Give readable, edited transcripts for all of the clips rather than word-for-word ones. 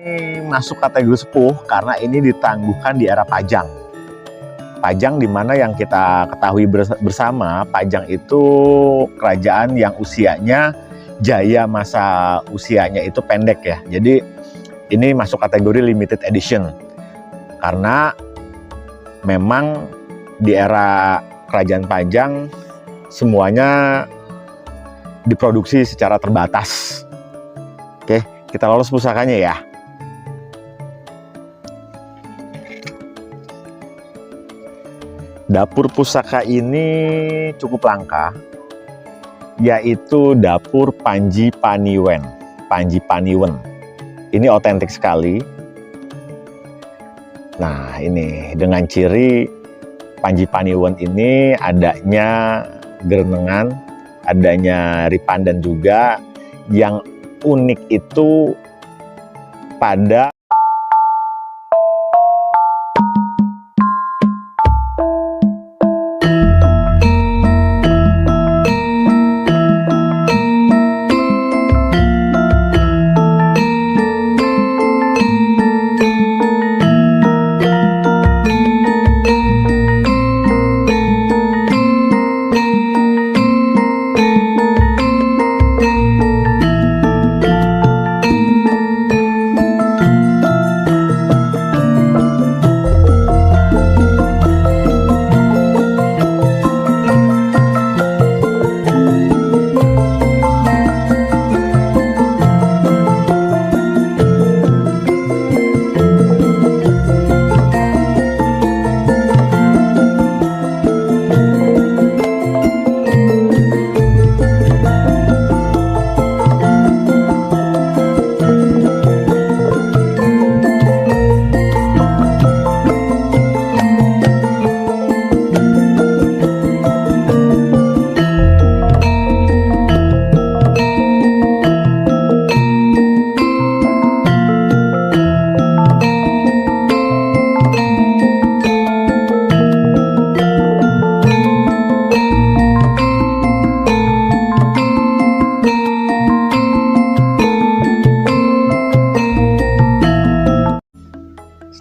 Ini masuk kategori sepuh karena ini ditangguhkan di era Pajang. Pajang dimana yang kita ketahui bersama, Pajang itu kerajaan yang usianya, jaya masa usianya itu pendek ya. Jadi ini masuk kategori limited edition. Karena memang di era kerajaan Pajang semuanya diproduksi secara terbatas. Oke, kita lolos pusakanya ya. Dapur pusaka ini cukup langka, yaitu dapur Panji Paniwen. Panji Paniwen. Ini otentik sekali. Nah, ini dengan ciri Panji Paniwen ini adanya gerenengan, adanya ripandan juga. Yang unik itu pada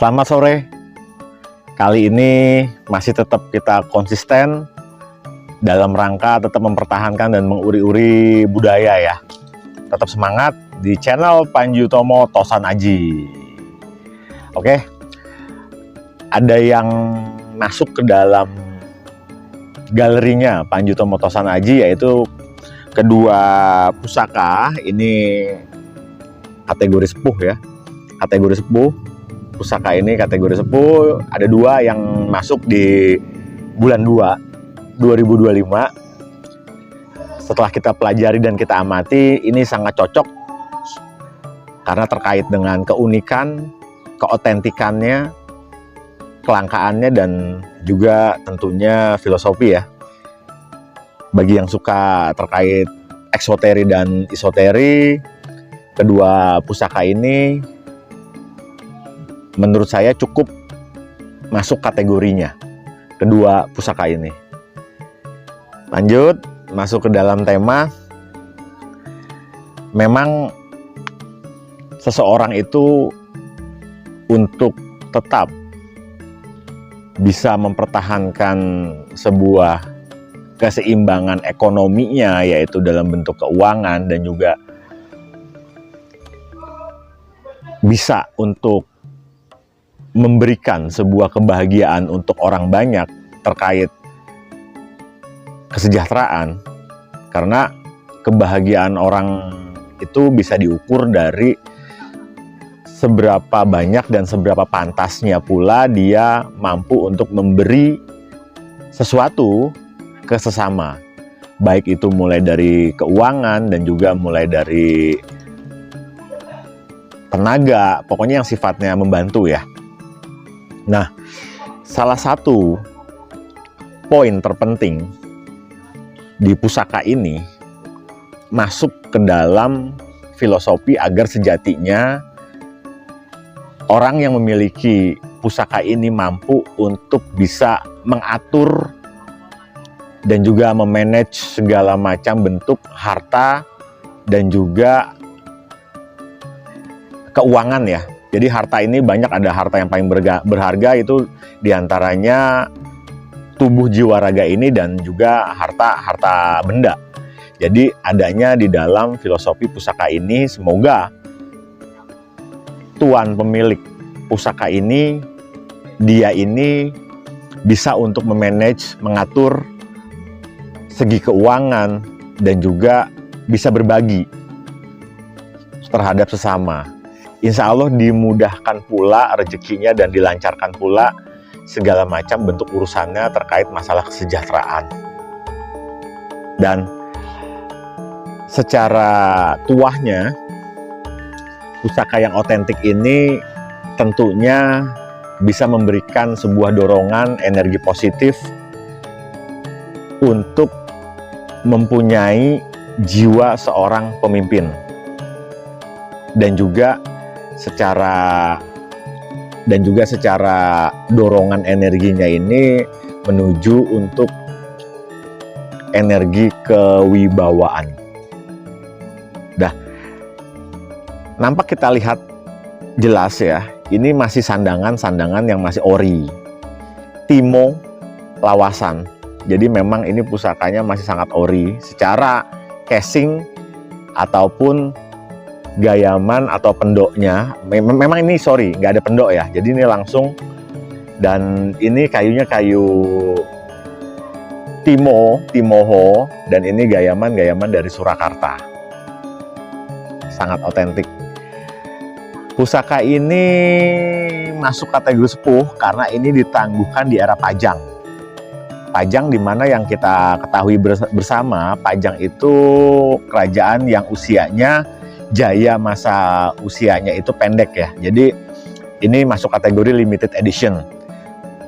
selamat sore. Kali ini masih tetap kita konsisten dalam rangka tetap mempertahankan dan menguri-uri budaya ya. Tetap semangat di channel Panji Utomo Tosan Aji. Oke. Ada yang masuk ke dalam galerinya Panji Utomo Tosan Aji, yaitu kedua pusaka. Ini kategori sepuh ya. Kategori sepuh. Pusaka ini kategori sepuh, ada dua yang masuk di bulan 2 2025. Setelah kita pelajari dan kita amati, ini sangat cocok karena terkait dengan keunikan, keotentikannya, kelangkaannya, dan juga tentunya filosofi ya. Bagi yang suka terkait eksoteri dan isoteri, kedua pusaka ini menurut saya cukup masuk kategorinya, kedua pusaka ini. Lanjut, masuk ke dalam tema. Memang seseorang itu untuk tetap bisa mempertahankan sebuah keseimbangan ekonominya, yaitu dalam bentuk keuangan, dan juga bisa untuk memberikan sebuah kebahagiaan untuk orang banyak terkait kesejahteraan, karena kebahagiaan orang itu bisa diukur dari seberapa banyak dan seberapa pantasnya pula dia mampu untuk memberi sesuatu ke sesama, baik itu mulai dari keuangan dan juga mulai dari tenaga, pokoknya yang sifatnya membantu ya. Nah, salah satu poin terpenting di pusaka ini masuk ke dalam filosofi agar sejatinya orang yang memiliki pusaka ini mampu untuk bisa mengatur dan juga memanage segala macam bentuk harta dan juga keuangan ya. Jadi harta ini banyak, ada harta yang paling berharga itu diantaranya tubuh jiwa raga ini dan juga harta benda. Jadi adanya di dalam filosofi pusaka ini, semoga tuan pemilik pusaka ini, dia ini bisa untuk memanage, mengatur segi keuangan dan juga bisa berbagi terhadap sesama. Insya Allah dimudahkan pula rezekinya dan dilancarkan pula segala macam bentuk urusannya terkait masalah kesejahteraan. Dan secara tuahnya, pusaka yang otentik ini tentunya bisa memberikan sebuah dorongan energi positif untuk mempunyai jiwa seorang pemimpin. Dan juga secara dorongan energinya ini menuju untuk energi kewibawaan. Dah, nampak kita lihat jelas ya, ini masih sandangan yang masih ori, timo lawasan. Jadi memang ini pusakanya masih sangat ori secara casing ataupun gayaman atau pendoknya. Memang ini nggak ada pendok ya, jadi ini langsung. Dan ini kayunya kayu timoho, dan ini gayaman dari Surakarta, sangat otentik. Pusaka ini masuk kategori sepuh karena ini ditangguhkan di era Pajang. Pajang dimana yang kita ketahui bersama, Pajang itu kerajaan yang usianya jaya masa usianya itu pendek ya. Jadi ini masuk kategori limited edition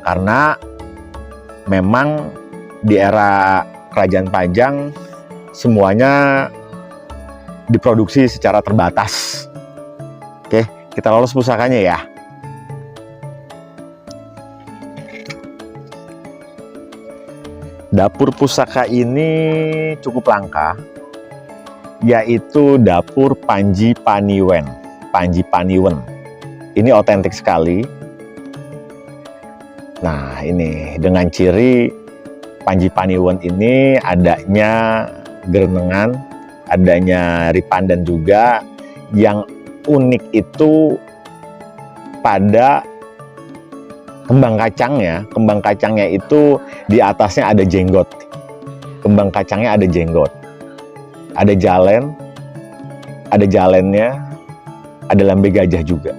karena memang di era kerajaan Pajang semuanya diproduksi secara terbatas. Oke, kita lolos pusakanya ya. Dapur pusaka ini cukup langka, yaitu dapur Panji Paniwen. Ini otentik sekali. Nah, ini dengan ciri Panji Paniwen ini adanya gerenengan, adanya ripandan juga. Yang unik itu pada kembang kacangnya. Kembang kacangnya itu di atasnya ada jenggot. Kembang kacangnya ada jenggot. Ada jalennya, ada lambe gajah juga.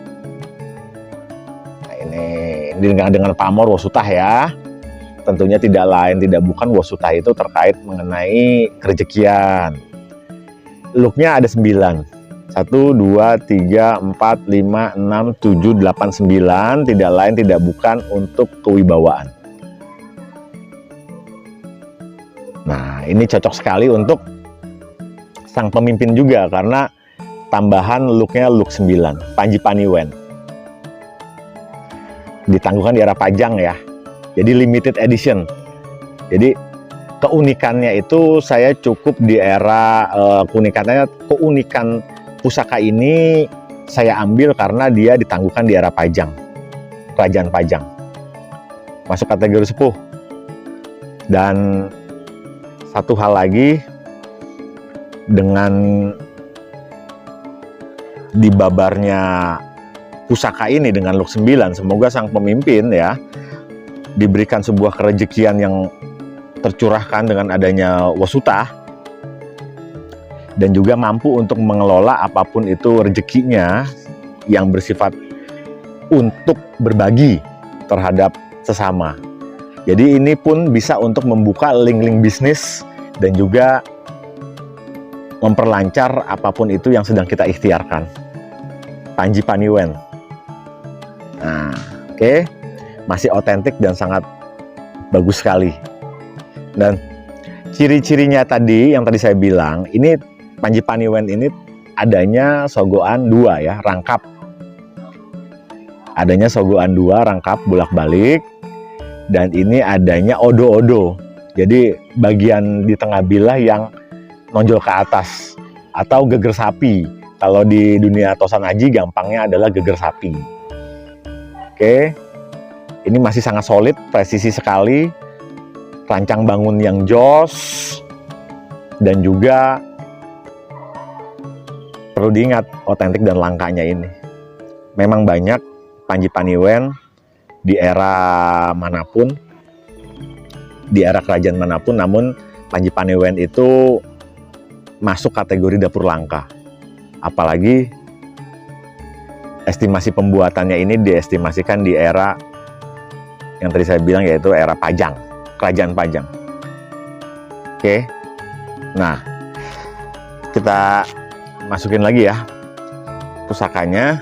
Nah, ini dengan pamor Wasutah ya. Tentunya tidak lain tidak bukan Wasutah itu terkait mengenai kerejekian. Looknya ada 9. 1, 2, 3, 4, 5, 6, 7, 8, 9. Tidak lain tidak bukan untuk kewibawaan. Nah, ini cocok sekali untuk sang pemimpin juga karena tambahan looknya look 9, Panji Paniwen. Ditangguhkan di era Pajang ya. Jadi limited edition. Jadi keunikannya itu saya cukup di era keunikan pusaka ini saya ambil karena dia ditangguhkan di era Pajang. Kerajaan Pajang. Masuk kategori sepuh. Dan satu hal lagi, dengan dibabarnya pusaka ini dengan look 9, semoga sang pemimpin ya diberikan sebuah kerejekian yang tercurahkan dengan adanya Wasutah dan juga mampu untuk mengelola apapun itu rezekinya yang bersifat untuk berbagi terhadap sesama. Jadi ini pun bisa untuk membuka link-link bisnis dan juga memperlancar apapun itu yang sedang kita ikhtiarkan. Panji Paniwen. Nah, oke. Masih otentik dan sangat bagus sekali. Dan ciri-cirinya tadi yang tadi saya bilang, ini Panji Paniwen ini adanya sogoan 2 ya, rangkap. Adanya sogoan 2 rangkap bolak-balik, dan ini adanya odo-odo. Jadi bagian di tengah bilah yang nonjol ke atas atau geger sapi. Kalau di dunia Tosan Aji gampangnya adalah geger sapi. Oke, ini masih sangat solid, presisi sekali, rancang bangun yang jos, dan juga perlu diingat otentik dan langkanya ini. Memang banyak Panji Paniwen di era manapun, di era kerajaan manapun, namun Panji Paniwen itu masuk kategori dapur langka. Apalagi estimasi pembuatannya ini diestimasikan di era yang tadi saya bilang, yaitu era Pajang, kerajaan Pajang. Oke, nah kita masukin lagi ya pusakanya.